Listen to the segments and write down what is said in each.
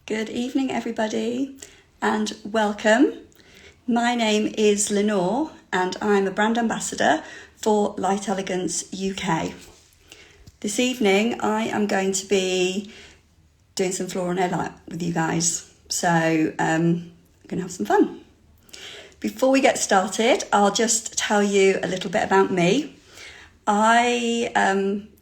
Good evening, everybody, and welcome. My name is Lennor, and I'm a brand ambassador for Light Elegance UK. This evening, I am going to be doing some floral nail art with you guys, so I'm going to have some fun. Before we get started, I'll just tell you a little bit about me.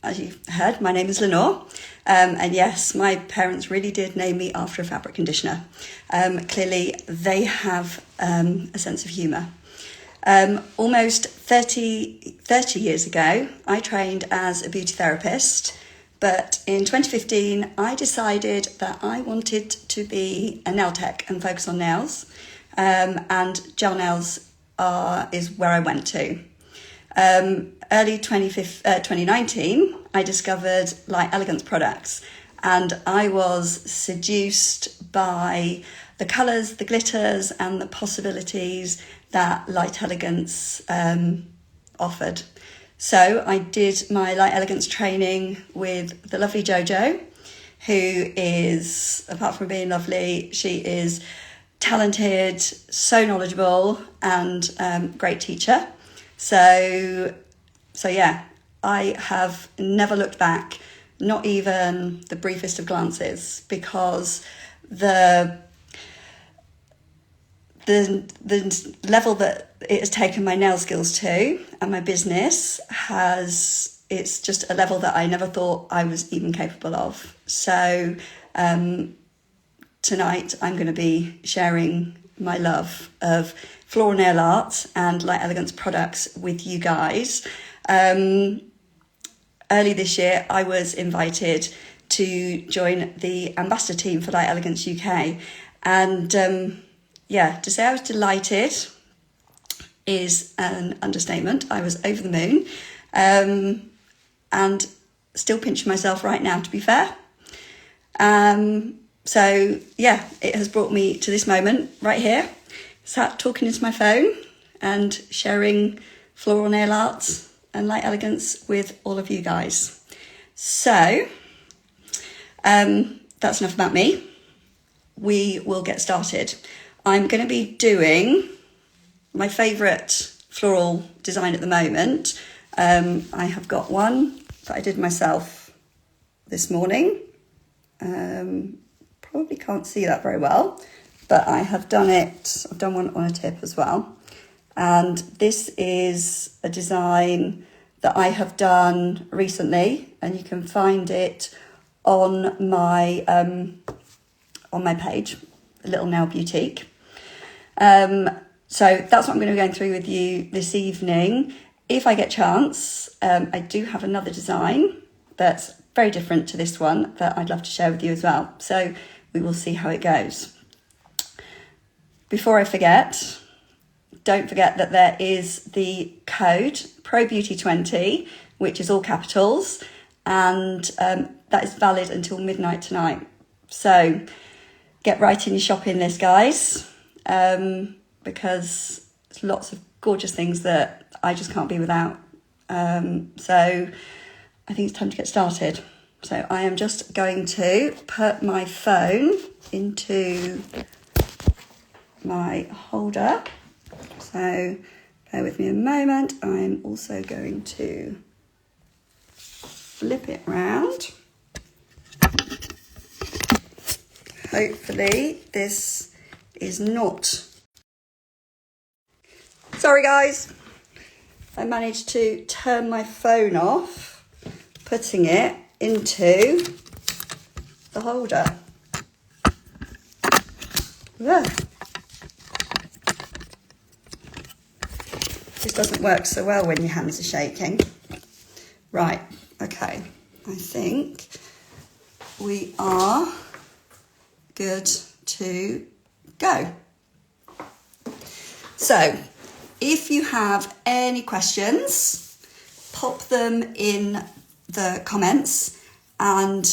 As you've heard, my name is Lennor, and yes, my parents really did name me after a fabric conditioner. Clearly, they have a sense of humour. Almost 30 years ago, I trained as a beauty therapist, but in 2015, I decided that I wanted to be a nail tech and focus on nails, and gel nails is where I went to. Early 2019, I discovered Light Elegance products, and I was seduced by the colours, the glitters, and the possibilities that Light Elegance offered. So I did my Light Elegance training with the lovely Jojo, who is, apart from being lovely, she is talented, so knowledgeable, and great teacher. So yeah, I have never looked back, not even the briefest of glances, because the level that it has taken my nail skills to and my business it's just a level that I never thought I was even capable of. So tonight I'm going to be sharing my love of floral nail art and Light Elegance products with you guys. Early this year, I was invited to join the ambassador team for Light Elegance UK. And to say I was delighted is an understatement. I was over the moon, and still pinching myself right now, to be fair. So yeah, it has brought me to this moment right here, sat talking into my phone and sharing floral nail art and Light Elegance with all of you guys. So that's enough about me. We will get started. I'm going to be doing my favourite floral design at the moment. I have got one that I did myself this morning. Probably can't see that very well, but I've done one on a tip as well. And this is a design that I have done recently, and you can find it on my page, Little Nail Boutique. So that's what I'm going to be going through with you this evening. If I get chance, I do have another design that's very different to this one that I'd love to share with you as well. So we will see how it goes. Before I forget, don't forget that there is the code ProBeauty20, which is all capitals, and that is valid until midnight tonight. So get right in your shopping list, guys, because there's lots of gorgeous things that I just can't be without. So I think it's time to get started. So I am just going to put my phone into my holder. So bear with me a moment. I'm also going to flip it round. Hopefully this is not... Sorry guys, I managed to turn my phone off, putting it into the holder. Yeah. This doesn't work so well when your hands are shaking. Right, okay. I think we are good to go. So, if you have any questions, pop them in the comments, and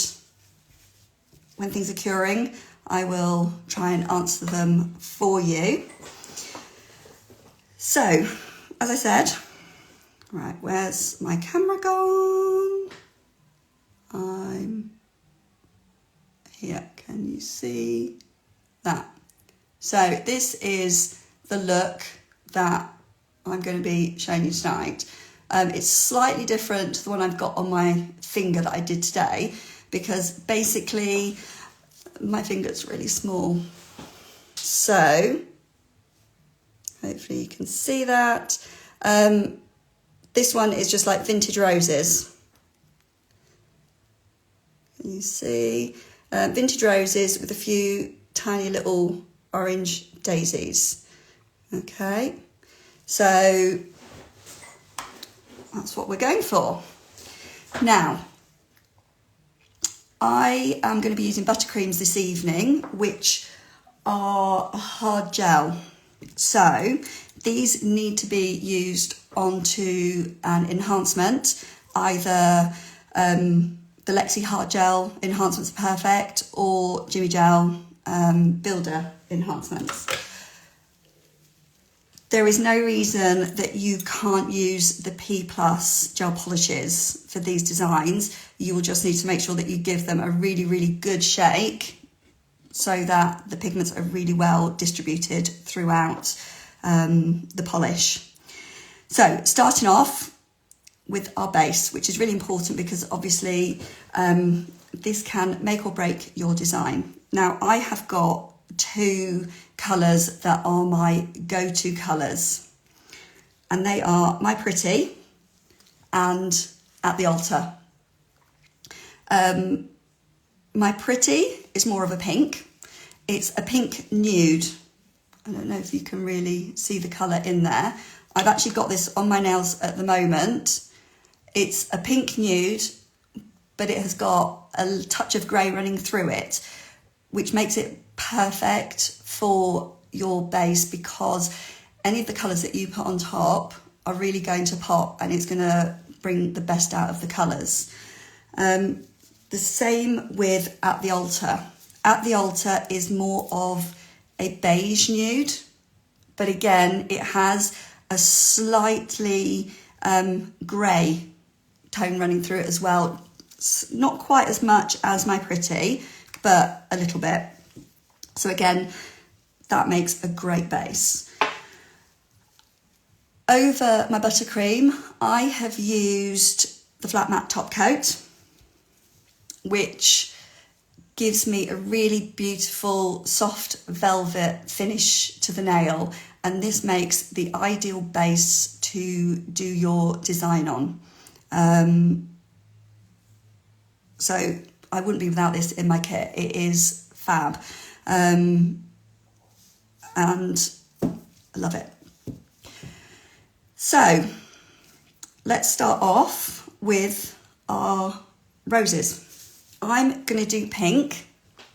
when things are curing, I will try and answer them for you. So, as I said, right, where's my camera gone? I'm here. Can you see that? So this is the look that I'm going to be showing you tonight. It's slightly different to the one I've got on my finger that I did today, because basically my finger's really small. So hopefully you can see that. This one is just like vintage roses. Can you see? Vintage roses with a few tiny little orange daisies. Okay, so that's what we're going for. Now, I am going to be using ButterCreams this evening, which are a hard gel. So these need to be used onto an enhancement, either the Lexi Hard Gel enhancements are perfect, or Jimmy Gel Builder enhancements. There is no reason that you can't use the P Plus gel polishes for these designs. You will just need to make sure that you give them a really, really good shake so that the pigments are really well distributed throughout the polish. So starting off with our base, which is really important because obviously this can make or break your design. Now I have got two colours that are my go-to colours, and they are My Pretty and At the Altar. My Pretty is more of a pink. It's a pink nude. I don't know if you can really see the colour in there. I've actually got this on my nails at the moment. It's a pink nude, but it has got a touch of grey running through it, which makes it perfect for your base, because any of the colours that you put on top are really going to pop, and it's going to bring the best out of the colours. The same with At the Altar. At the Altar is more of a beige nude, but again, it has a slightly grey tone running through it as well. It's not quite as much as My Pretty, but a little bit. So again, that makes a great base. Over my buttercream, I have used the Flat Matte Top Coat, which gives me a really beautiful soft velvet finish to the nail, and this makes the ideal base to do your design on. So I wouldn't be without this in my kit. It is fab, and I love it. So let's start off with our roses. I'm going to do pink,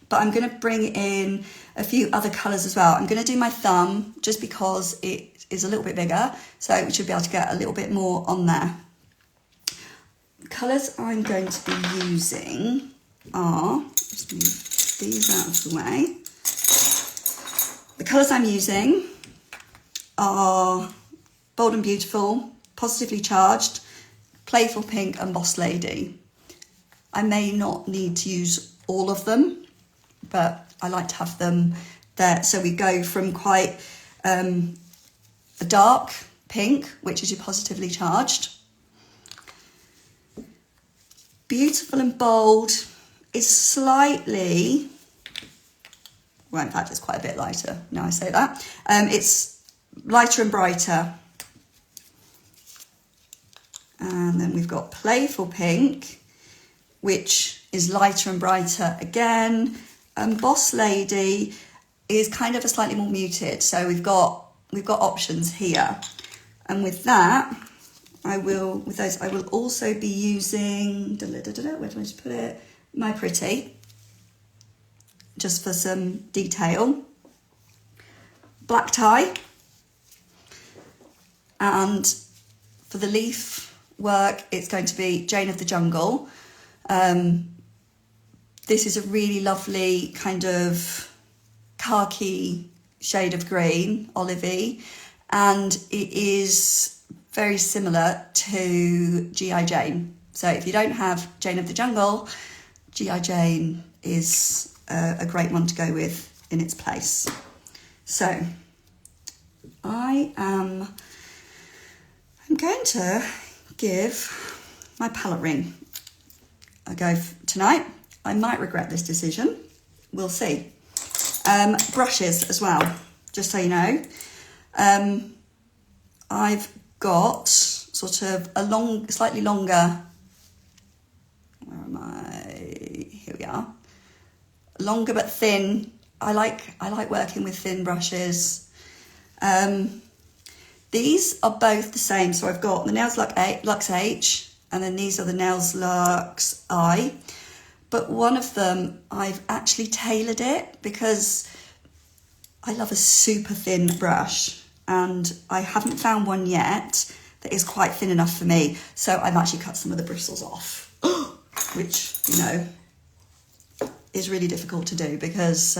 but I'm going to bring in a few other colours as well. I'm going to do my thumb just because it is a little bit bigger, so we should be able to get a little bit more on there. The colours I'm going to be using are, just move these out of the way. The colours I'm using are Bold and Beautiful, Positively Charged, Playful Pink and Boss Lady. I may not need to use all of them, but I like to have them there. So we go from quite a dark pink, which is your Positively Charged. Beautiful and Bold is slightly, well, in fact, it's quite a bit lighter now I say that. It's lighter and brighter. And then we've got Playful Pink, which is lighter and brighter again. And Boss Lady is kind of a slightly more muted. So we've got options here. And with that, I will also be using, where do I just put it? My Pretty, just for some detail. Black Tie. And for the leaf work, it's going to be Jane of the Jungle. This is a really lovely kind of khaki shade of green, olivey, and it is very similar to G.I. Jane. So if you don't have Jane of the Jungle, G.I. Jane is a great one to go with in its place. So I'm going to give my palette ring a go tonight. I might regret this decision. We'll see. Brushes as well, just so you know. I've got sort of a slightly longer, where am I? Here we are. Longer but thin. I like working with thin brushes. These are both the same. So I've got the Nails Luxe H, and then these are the Nails Luxe I. But one of them, I've actually tailored it because I love a super thin brush, and I haven't found one yet that is quite thin enough for me. So I've actually cut some of the bristles off, which, you know, is really difficult to do because,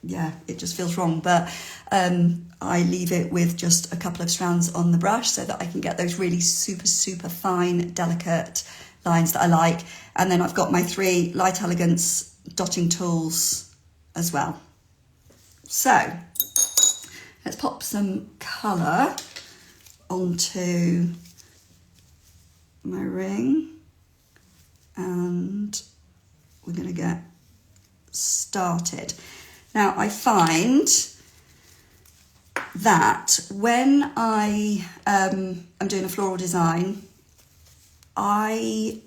yeah, it just feels wrong. But I leave it with just a couple of strands on the brush so that I can get those really super, super fine, delicate lines that I like. And then I've got my 3 Light Elegance dotting tools as well. So let's pop some colour onto my ring, and we're going to get started. Now, I find that when I am doing a floral design, I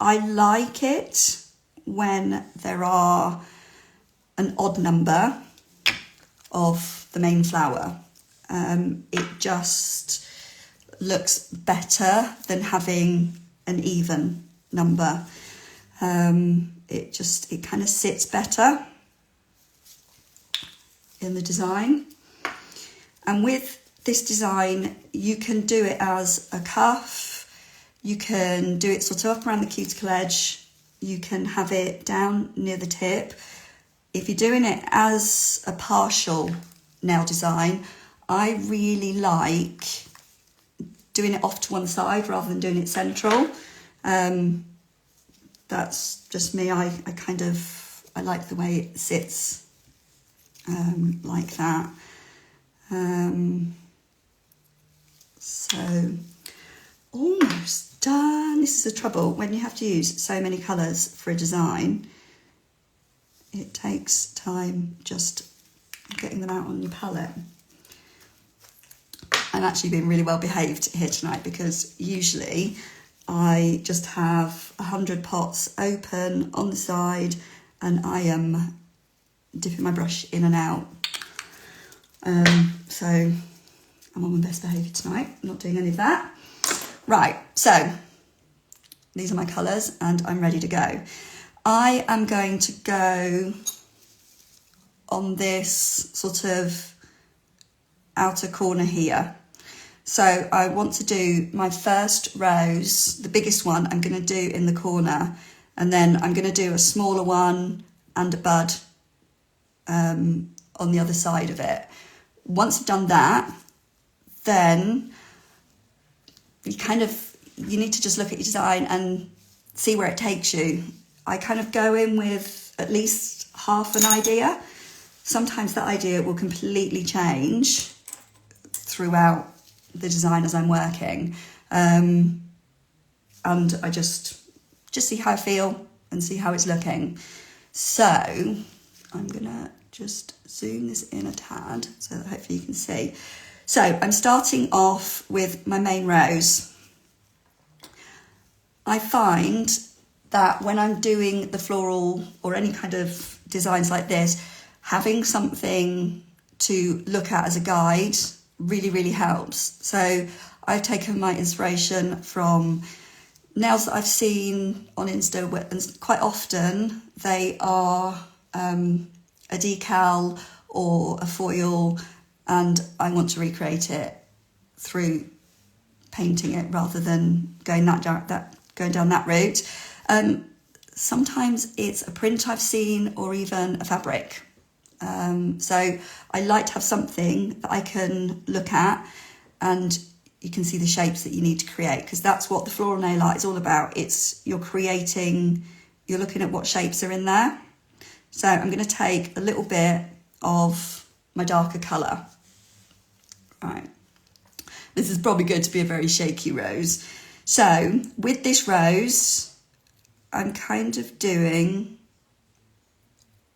like it when there are an odd number of the main flower. It just looks better than having an even number. It kind of sits better in the design. And with this design, you can do it as a cuff. You can do it sort of up around the cuticle edge. You can have it down near the tip. If you're doing it as a partial nail design, I really like doing it off to one side rather than doing it central. That's just me. I like the way it sits like that. So almost done. This is the trouble when you have to use so many colours for a design. It takes time just getting them out on your palette. I'm actually being really well behaved here tonight because usually I just have 100 pots open on the side and I am dipping my brush in and out. So I'm on my best behaviour tonight, not doing any of that. Right, so these are my colours and I'm ready to go. I am going to go on this sort of outer corner here. So I want to do my first rose, the biggest one I'm going to do in the corner, and then I'm going to do a smaller one and a bud on the other side of it. Once I've done that, then you need to just look at your design and see where it takes you. I kind of go in with at least half an idea. Sometimes that idea will completely change throughout the design as I'm working. And I just see how I feel and see how it's looking. So I'm gonna just zoom this in a tad so that hopefully you can see. So I'm starting off with my main rose. I find that when I'm doing the floral or any kind of designs like this, having something to look at as a guide really, really helps. So I've taken my inspiration from nails that I've seen on Insta, and quite often they are a decal or a foil, and I want to recreate it through painting it rather than going down that route. Sometimes it's a print I've seen or even a fabric. So I like to have something that I can look at and you can see the shapes that you need to create, because that's what the floral nail art is all about. You're creating you're looking at what shapes are in there. So I'm going to take a little bit of my darker colour. Right. This is probably going to be a very shaky rose. So with this rose, I'm kind of doing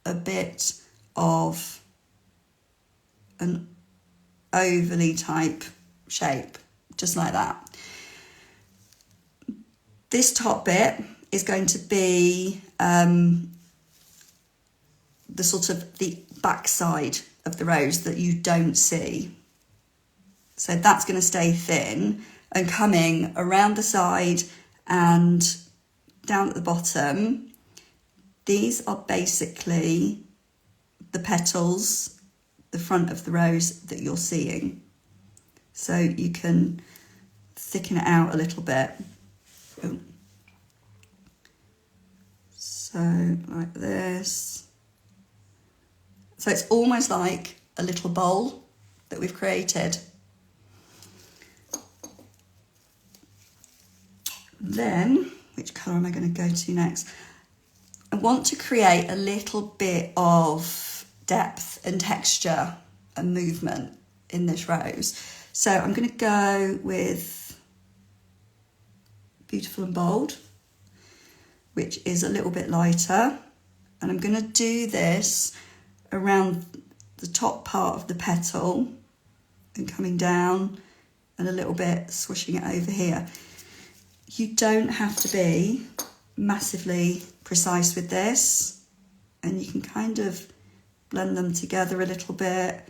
a bit of an overly type shape, just like that. This top bit is going to be the sort of the back side of the rose that you don't see. So that's going to stay thin, and coming around the side and down at the bottom, these are basically the petals, the front of the rose that you're seeing. So you can thicken it out a little bit. So like this. So it's almost like a little bowl that we've created. Then, which colour am I going to go to next? I want to create a little bit of depth and texture and movement in this rose. So I'm going to go with Beautiful and Bold, which is a little bit lighter. And I'm going to do this around the top part of the petal and coming down and a little bit swishing it over here. You don't have to be massively precise with this, and you can kind of blend them together a little bit.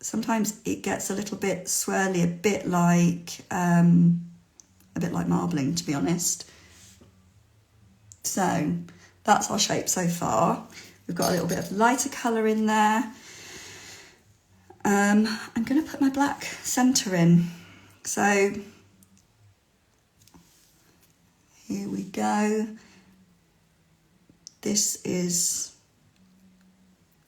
Sometimes it gets a little bit swirly, a bit like marbling, to be honest. So that's our shape so far. We've got a little bit of lighter colour in there. I'm going to put my black centre in. So here we go. This is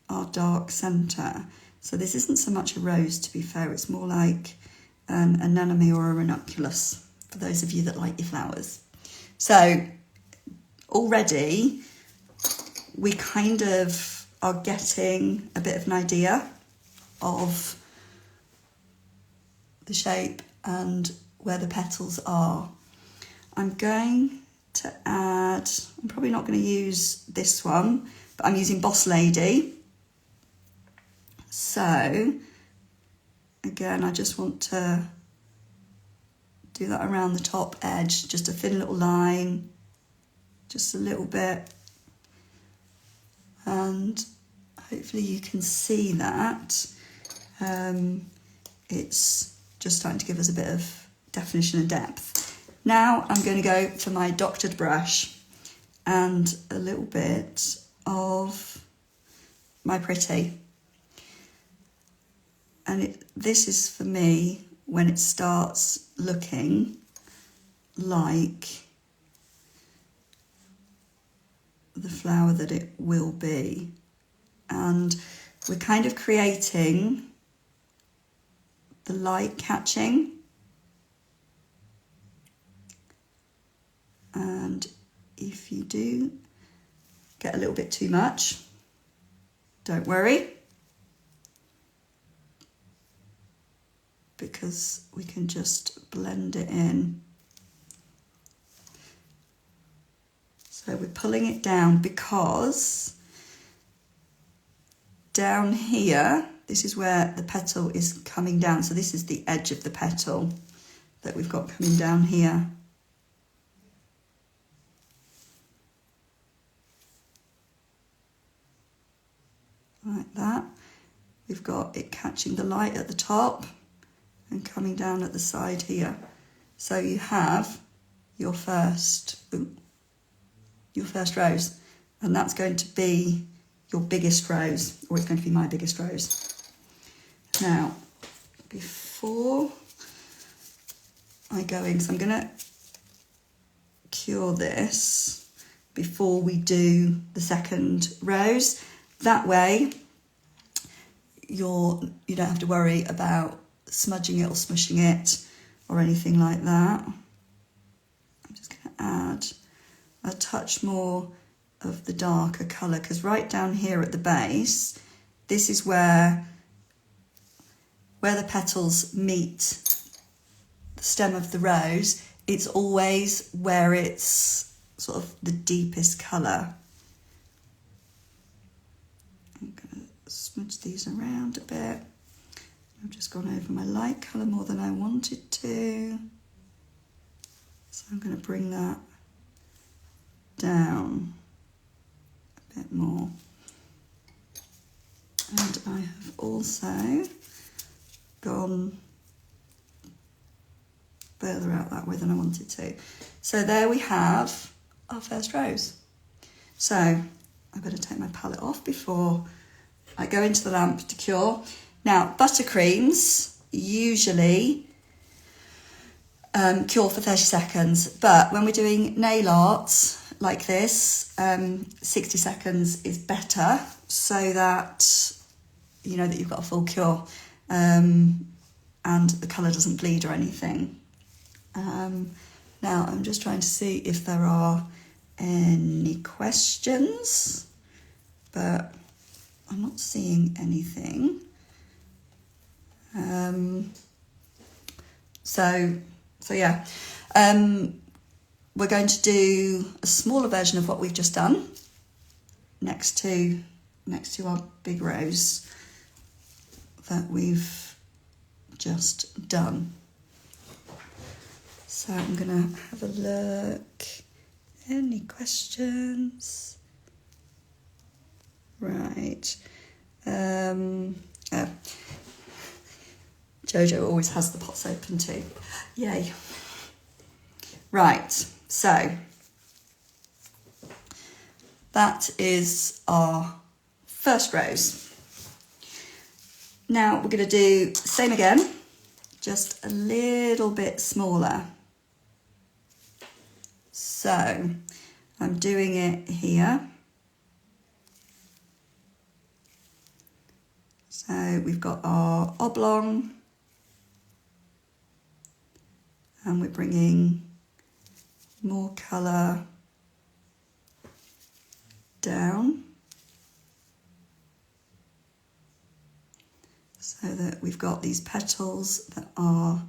our dark centre. So this isn't so much a rose, to be fair. It's more like an anemone or a ranunculus, for those of you that like your flowers. So already we kind of are getting a bit of an idea of the shape and where the petals are. I'm going to add, I'm probably not going to use this one, but I'm using Boss Lady. So again, I just want to do that around the top edge, just a thin little line, just a little bit. And hopefully you can see that. It's just starting to give us a bit of definition and depth. Now I'm going to go for my doctored brush and a little bit of my Pretty. And this is for me when it starts looking like the flower that it will be. And we're kind of creating the light catching. And if you do get a little bit too much, don't worry, because we can just blend it in. So we're pulling it down because down here, this is where the petal is coming down. So this is the edge of the petal that we've got coming down here. Like that. We've got it catching the light at the top and coming down at the side here. So you have your first rose, and that's going to be your biggest rose, or it's going to be my biggest rose. Now, before I go in, so I'm going to cure this before we do the second rose. That way, you don't have to worry about smudging it or smushing it or anything like that. I'm just going to add a touch more of the darker colour, because right down here at the base, this is where the petals meet the stem of the rose. It's always where it's sort of the deepest colour. I'm going to smudge these around a bit. I've just gone over my light colour more than I wanted to. So I'm going to bring that down a bit more. And I have also gone further out that way than I wanted to. So there we have our first rose. So I'm going to take my palette off before I go into the lamp to cure. Now, ButterCreams usually cure for 30 seconds, but when we're doing nail art like this, 60 seconds is better, so that you know that you've got a full cure and the colour doesn't bleed or anything. Now I'm just trying to see if there are any questions, but I'm not seeing anything. So yeah, we're going to do a smaller version of what we've just done next to our big rose that we've just done. So I'm gonna have a look. Any questions? Right. Oh. Jojo always has the pots open too. Yay. Right, so that is our first rose. Now we're going to do the same again, just a little bit smaller. So I'm doing it here. So we've got our oblong, and we're bringing more colour down so that we've got these petals that are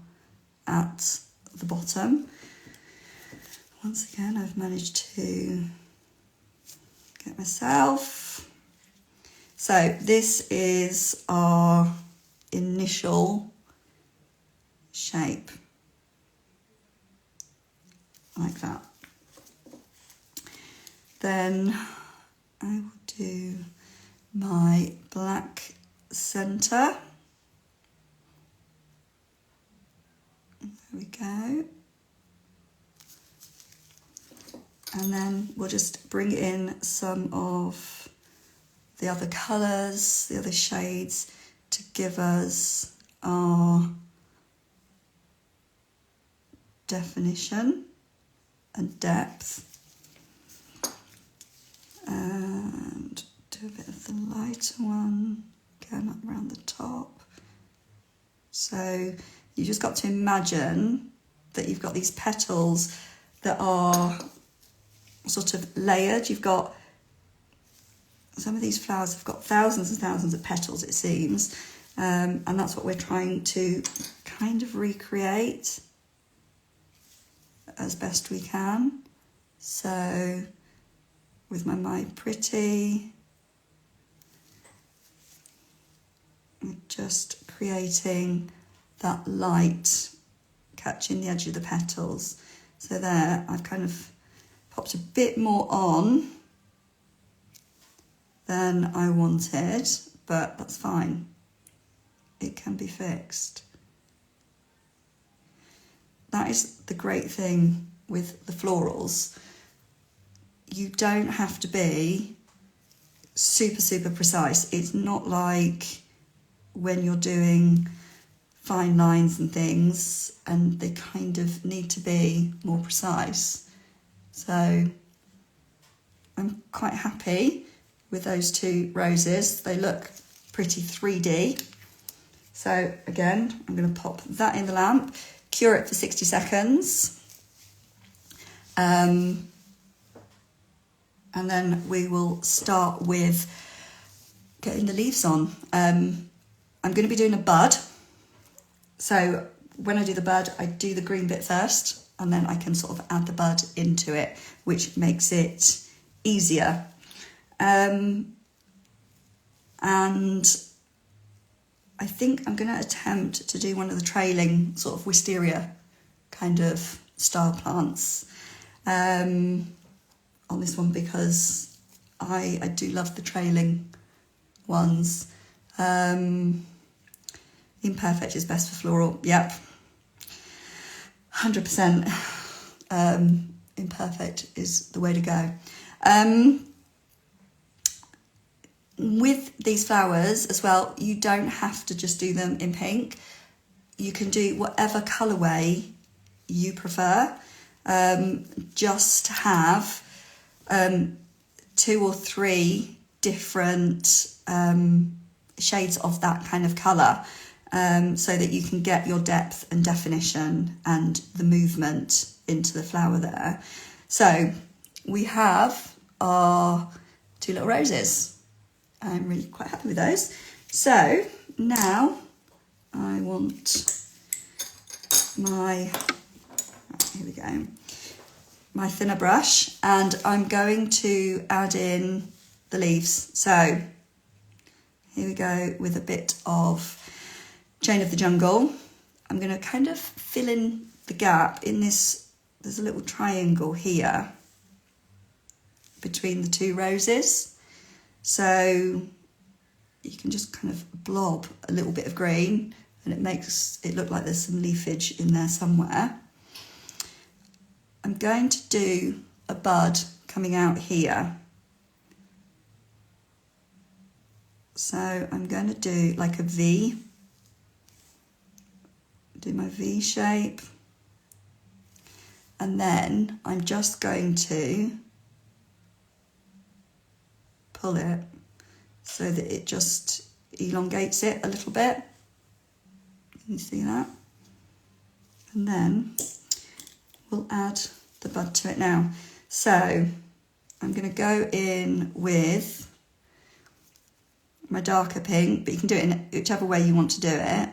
at the bottom. Once again, I've managed to get myself. So this is our initial shape. Like that. Then I will do my black centre. There we go. And then we'll just bring in some of the other colours, the other shades, to give us our definition and depth. And do a bit of the lighter one, going up around the top. So you just got to imagine that you've got these petals that are sort of layered. You've got, some of these flowers have got thousands and thousands of petals, it seems, and that's what we're trying to kind of recreate as best we can. So with my Pretty, I'm just creating that light catching the edge of the petals. So there, I've kind of popped a bit more on than I wanted, but that's fine. It can be fixed. That is the great thing with the florals. You don't have to be super, super precise. It's not like when you're doing fine lines and things and they kind of need to be more precise. So I'm quite happy with those two roses. They look pretty 3D. So again, I'm going to pop that in the lamp, cure it for 60 seconds. and then we will start with getting the leaves on. I'm going to be doing a bud. So when I do the bud, I do the green bit first, and then I can sort of add the bud into it, which makes it easier. And I think I'm going to attempt to do one of the trailing sort of wisteria kind of style plants on this one, because I do love the trailing ones. Imperfect is best for floral. Yep, 100%. Imperfect is the way to go. With these flowers as well, you don't have to just do them in pink. You can do whatever colourway you prefer. Just have 2 or 3 different shades of that kind of colour, so that you can get your depth and definition and the movement into the flower there. So we have our 2 little roses. I'm really quite happy with those. So now I want here we go, my thinner brush, and I'm going to add in the leaves. So here we go with a bit of Jane of the Jungle. I'm going to kind of fill in the gap in this. There's a little triangle here between the 2 roses. So you can just kind of blob a little bit of green, and it makes it look like there's some leafage in there somewhere. I'm going to do a bud coming out here. So I'm going to do like a V, do my V shape, and then I'm just going to pull it so that it just elongates it a little bit. Can you see that? And then we'll add the bud to it now. So I'm going to go in with my darker pink, but you can do it in whichever way you want to do it,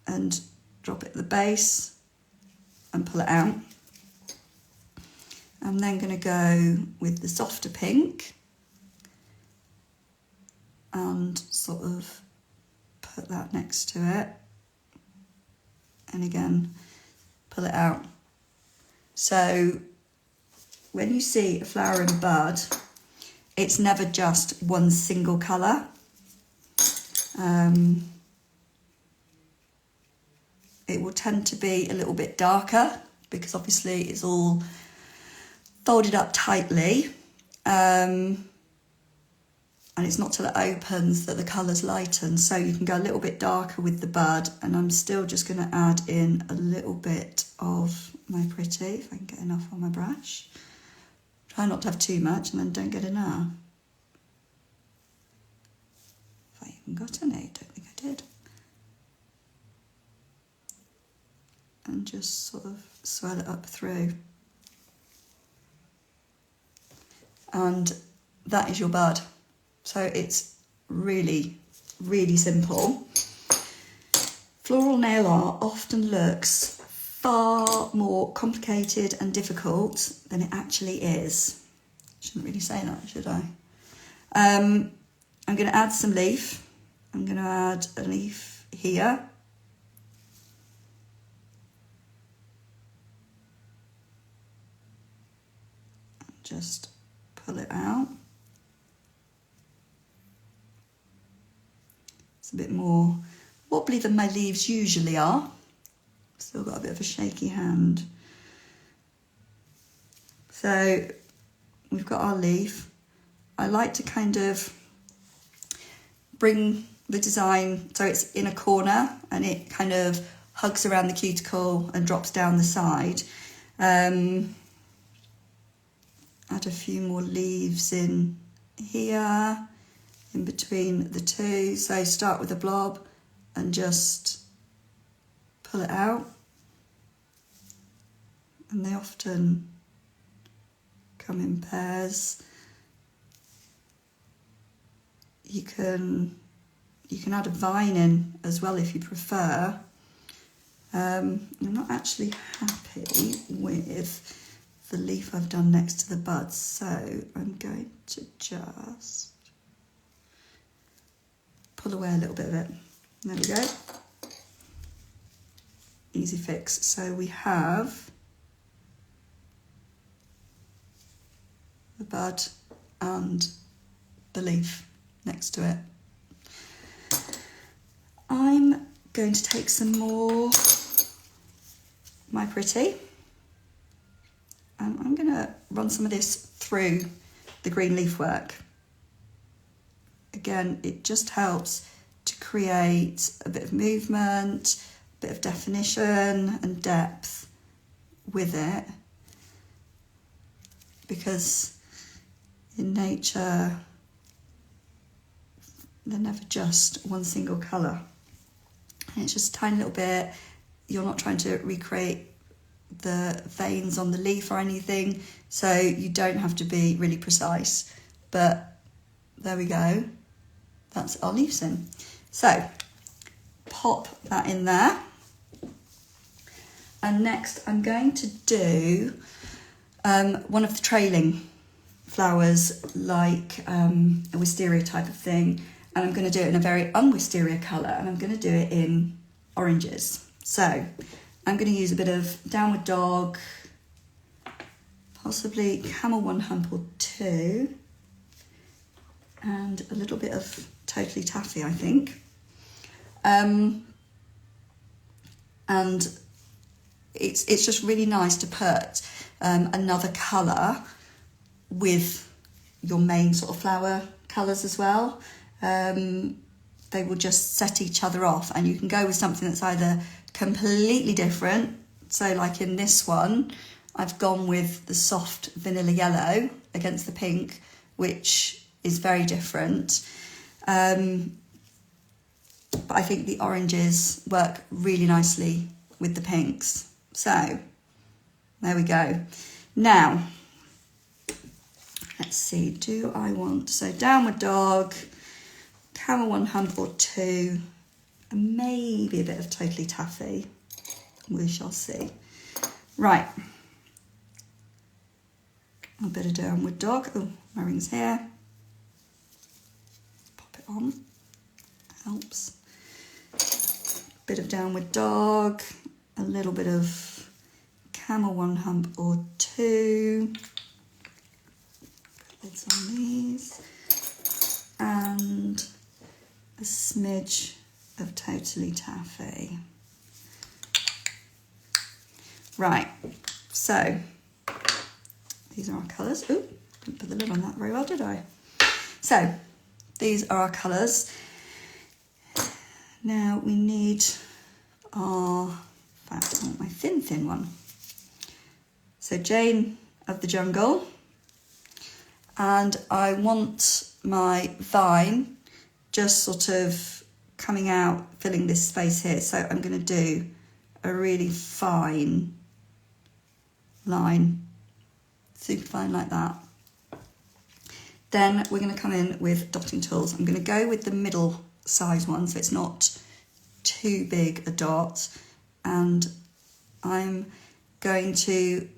and drop it at the base and pull it out. I'm then going to go with the softer pink and sort of put that next to it, and again pull it out. So when you see a flower in bud, it's never just one single colour. It will tend to be a little bit darker because obviously it's all folded up tightly, and it's not till it opens that the colours lighten, so you can go a little bit darker with the bud. And I'm still just going to add in a little bit of my pretty, if I can get enough on my brush. Try not to have too much and then don't get enough. If I even got any, don't think I did. And just sort of swirl it up through. And that is your bud. So it's really, really simple. Floral nail art often looks far more complicated and difficult than it actually is. Shouldn't really say that, should I? I'm going to add some leaf. I'm going to add a leaf here. Just pull it out. It's a bit more wobbly than my leaves usually are. Still got a bit of a shaky hand. So we've got our leaf. I like to kind of bring the design so it's in a corner and it kind of hugs around the cuticle and drops down the side. Add a few more leaves in here, in between the 2. So start with a blob and just pull it out. And they often come in pairs. You can add a vine in as well if you prefer. I'm not actually happy with the leaf I've done next to the buds, so I'm going to just pull away a little bit of it. There we go. Easy fix. So we have the bud and the leaf next to it. I'm going to take some more My Pretty, and I'm going to run some of this through the green leaf work. Again, it just helps to create a bit of movement, a bit of definition and depth with it, because in nature they're never just one single colour. And it's just a tiny little bit. You're not trying to recreate the veins on the leaf or anything, so you don't have to be really precise. But there we go. That's our leaves in. So pop that in there. And next I'm going to do one of the trailing flowers, like a wisteria type of thing. And I'm going to do it in a very un-wisteria colour, and I'm going to do it in oranges. So I'm going to use a bit of Downward Dog, possibly Camel One Hump or two, and a little bit of Totally Taffy, I think. And it's just really nice to put another colour with your main sort of flower colours as well. They will just set each other off, and you can go with something that's either completely different. So like in this one, I've gone with the soft vanilla yellow against the pink, which is very different. But I think the oranges work really nicely with the pinks. So there we go. Now, let's see, do I want, so Downward Dog, Camel One Hump or two, and maybe a bit of Totally Taffy. We shall see. Right. A bit of Downward Dog. Oh, my ring's here. Pop it on. Helps. Bit of Downward Dog. A little bit of Camel One Hump or two. Put lids on these. And a smidge of Totally Taffy. Right, so these are our colours. Oh, didn't put the lid on that very well, did I? So these are our colours. Now we need our, in fact, I want my thin one. So Jane of the Jungle, and I want my vine just sort of coming out, filling this space here. So I'm going to do a really fine line, super fine like that. Then we're going to come in with dotting tools. I'm going to go with the middle size one, so it's not too big a dot. And I'm going to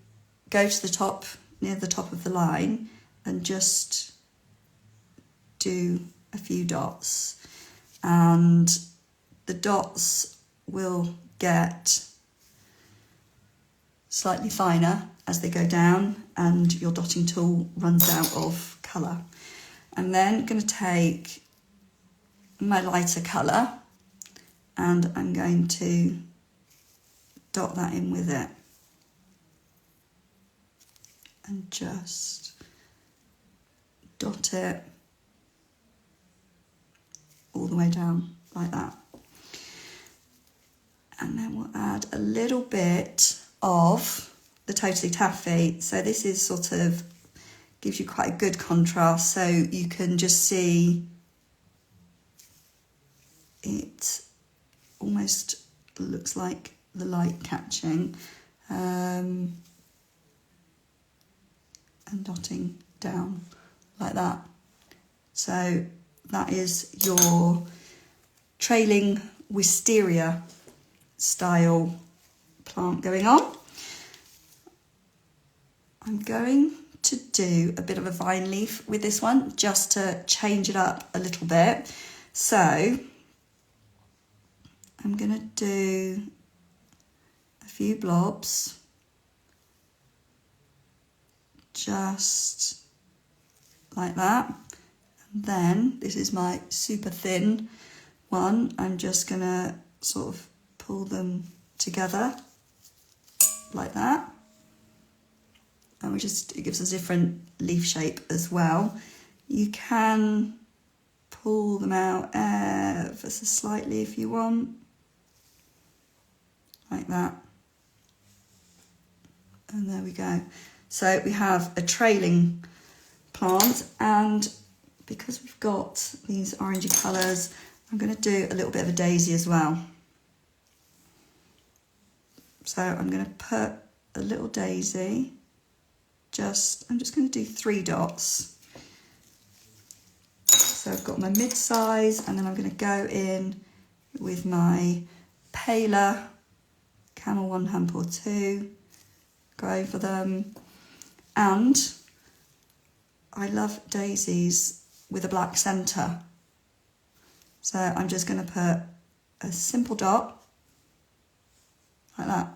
go to the top, near the top of the line, and just do a few dots. And the dots will get slightly finer as they go down, and your dotting tool runs out of colour. I'm then going to take my lighter colour and I'm going to dot that in with it, and just dot it all the way down like that. And then we'll add a little bit of the Totally Taffy. So this is sort of, gives you quite a good contrast, so you can just see it almost looks like the light catching. And and dotting down like that. So that is your trailing wisteria style plant going on. I'm going to do a bit of a vine leaf with this one just to change it up a little bit. So I'm going to do a few blobs just like that. And then this is my super thin one. I'm just going to sort of pull them together like that. And it gives us a different leaf shape as well. You can pull them out ever so slightly if you want, like that. And there we go. So we have a trailing plant, and because we've got these orangey colours, I'm going to do a little bit of a daisy as well. So I'm going to put a little daisy. I'm just going to do 3 dots. So I've got my mid-size, and then I'm going to go in with my paler camel 1 hump or 2, go over them. And I love daisies with a black centre. So I'm just going to put a simple dot like that.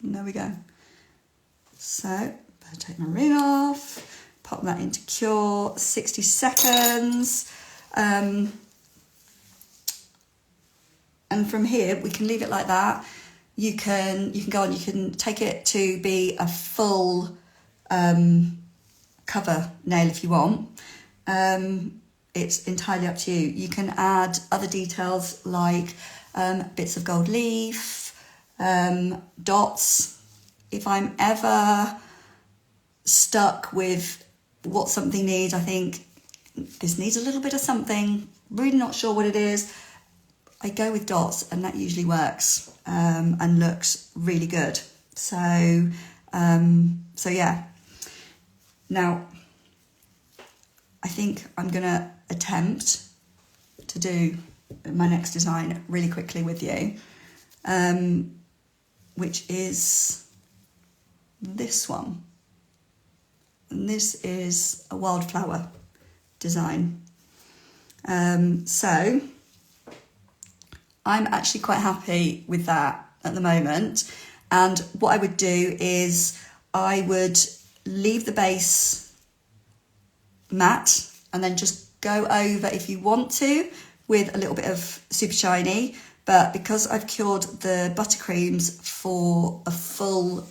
And there we go. So I'll take my ring off, pop that into cure, 60 seconds. And from here, we can leave it like that. You can go on, you can take it to be a full cover nail if you want. It's entirely up to you. You can add other details like bits of gold leaf, dots. If I'm ever stuck with what something needs, I think this needs a little bit of something, really not sure what it is, I go with dots, and that usually works and looks really good. So yeah. Now, I think I'm going to attempt to do my next design really quickly with you, which is this one. And this is a wildflower design. So I'm actually quite happy with that at the moment. And what I would do is I would leave the base matte and then just go over, if you want to, with a little bit of super shiny. But because I've cured the ButterCreams for a full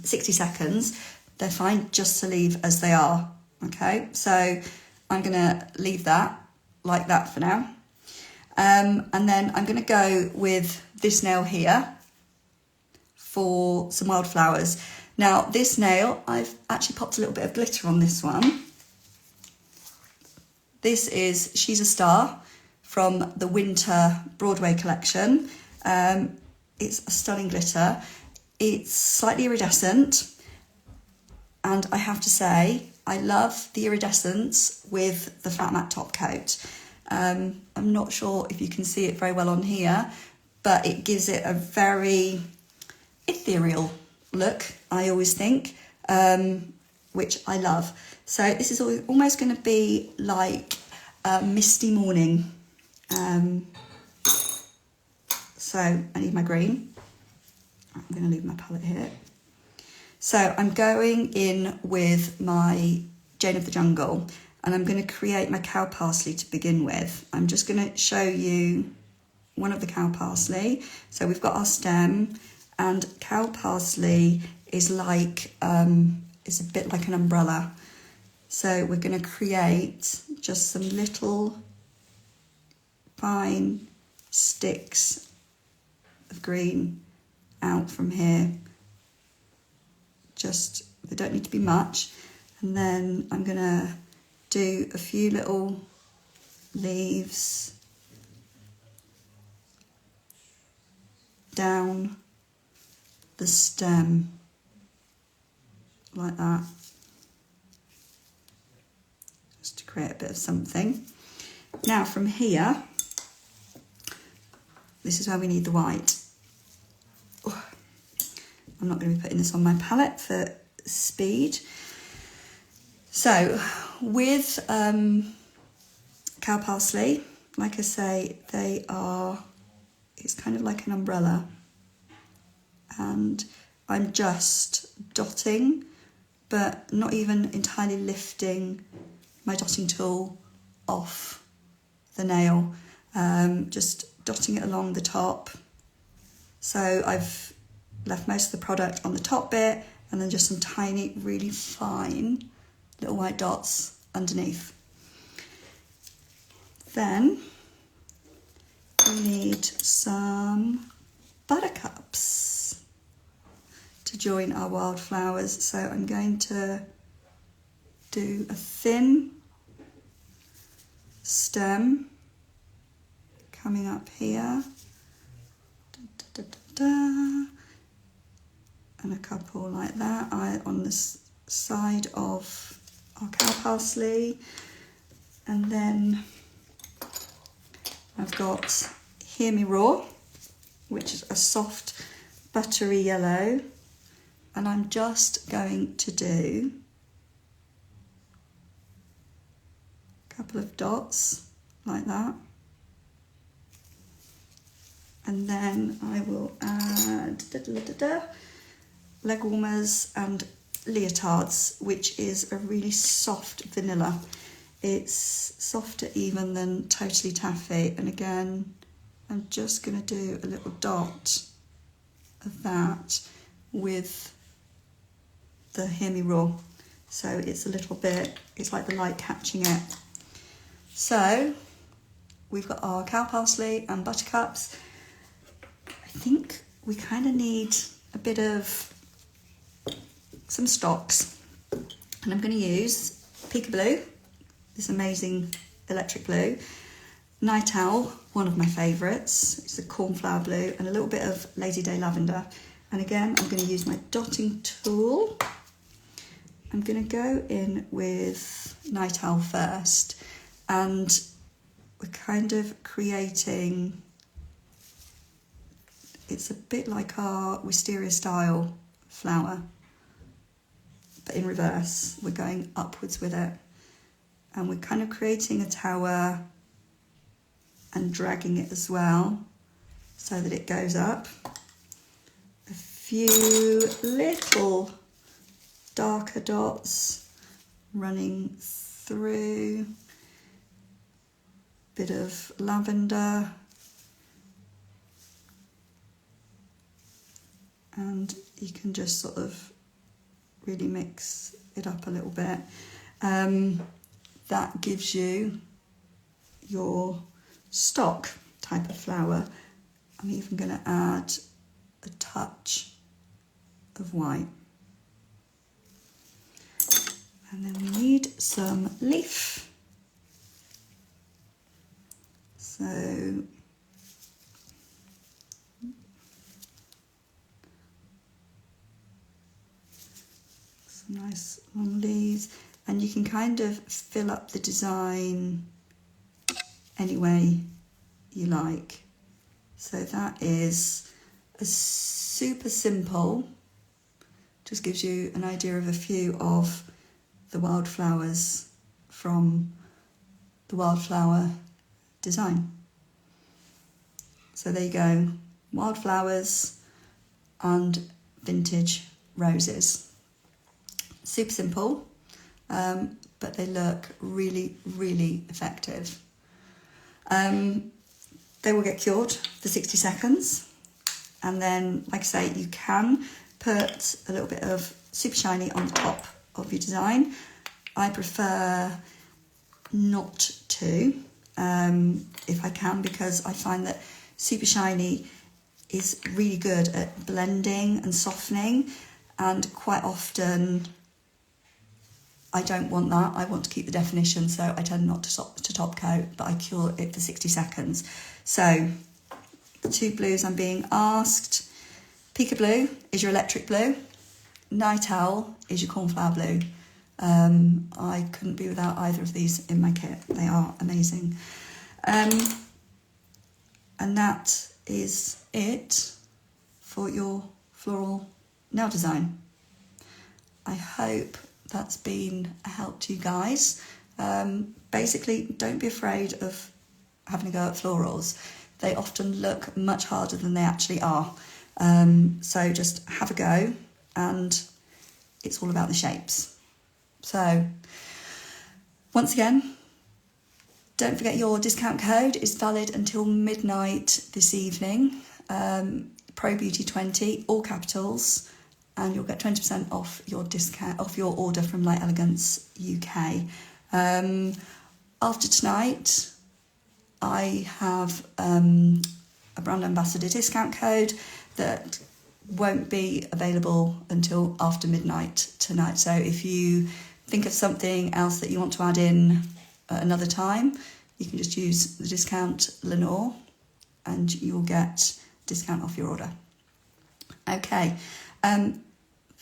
60 seconds, they're fine just to leave as they are. Okay, so I'm going to leave that like that for now. And then I'm going to go with this nail here for some wildflowers. Now, this nail, I've actually popped a little bit of glitter on this one. This is She's a Star from the Winter Broadway collection. It's a stunning glitter. It's slightly iridescent. And I have to say, I love the iridescence with the flat matte top coat. I'm not sure if you can see it very well on here, but it gives it a very ethereal look, I always think, which I love. So this is almost going to be like a misty morning. So I need my green. I'm going to leave my palette here. So I'm going in with my Jane of the Jungle, and I'm going to create my cow parsley to begin with. I'm just going to show you one of the cow parsley. So we've got our stem, and cow parsley is like, it's a bit like an umbrella. So we're going to create just some little fine sticks of green out from here. Just, they don't need to be much. And then I'm going to do a few little leaves down the stem like that. just to create a bit of something. Now from here, this is where we need the white. Oh, I'm not going to be putting this on my palette for speed. So with cow parsley, like I say, it's kind of like an umbrella, and I'm just dotting, but not even entirely lifting my dotting tool off the nail, just dotting it along the top. So I've left most of the product on the top bit, and then just some tiny, really fine little white dots underneath. Then we need some buttercups to join our wildflowers. So I'm going to do a thin stem coming up here, and a couple like that on this side of our cow parsley. And then I've got Hear Me Roar, which is a soft buttery yellow, and I'm just going to do a couple of dots like that, and then I will add leg warmers and leotards, which is a really soft vanilla. It's softer even than Totally Taffy, and again I'm just going to do a little dot of that with the Hear Me Roar, so it's a little bit, it's like the light catching it. So we've got our cow parsley and buttercups. I think we kind of need a bit of some stocks, and I'm going to use Peekaboo, this amazing electric blue, Night Owl, one of my favourites, it's a cornflower blue, and a little bit of Lazy Day lavender. And again, I'm going to use my dotting tool. I'm going to go in with Night Owl first, and we're kind of creating, it's a bit like our wisteria style flower, but in reverse. We're going upwards with it, and we're kind of creating a tower and dragging it as well so that it goes up. A few little darker dots running through, bit of lavender, and you can just sort of really mix it up a little bit. That gives you your stock type of flower. I'm even going to add a touch of white. And then we need some leaf. So some nice long leaves, and you can kind of fill up the design any way you like. So that is a super simple, just gives you an idea of a few of the wildflowers from the wildflower design. So there you go, wildflowers and vintage roses. Super simple, but they look really, really effective. They will get cured for 60 seconds, and then, like I say, you can put a little bit of super shiny on the top of your design. I prefer not to, if I can, because I find that super shiny is really good at blending and softening, and quite often I don't want that. I want to keep the definition, so I tend not to top coat, but I cure it for 60 seconds. So the two blues I'm being asked: Peekaboo is your electric blue, Night Owl is your cornflower blue. I couldn't be without either of these in my kit. They are amazing. And that is it for your floral nail design. I hope that's been a help to you guys. Basically, don't be afraid of having a go at florals. They often look much harder than they actually are. So just have a go, and it's all about the shapes. So once again, don't forget your discount code is valid until midnight this evening. ProBeauty20, all capitals, and you'll get 20% off your discount off your order from Light Elegance UK. After tonight, I have a brand ambassador discount code that won't be available until after midnight tonight. So if you think of something else that you want to add in at another time, you can just use the discount Lennor and you'll get discount off your order. Okay,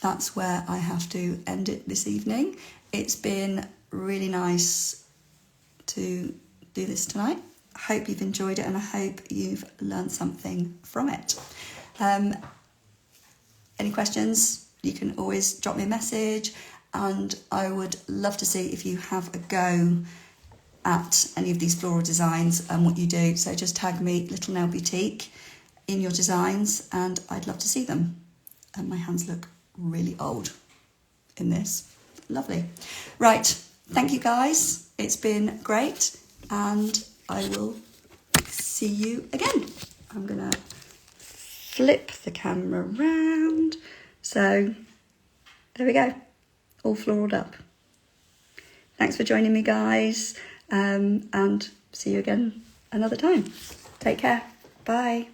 that's where I have to end it this evening. It's been really nice to do this tonight. I hope you've enjoyed it and I hope you've learned something from it. Any questions, you can always drop me a message, and I would love to see if you have a go at any of these floral designs and what you do. So just tag me Little Nail Boutique in your designs and I'd love to see them. And my hands look really old in this. Lovely. Right, thank you guys. It's been great and I will see you again. I'm gonna flip the camera around. So there we go, all floraled up. Thanks for joining me, guys, and see you again another time. Take care. Bye.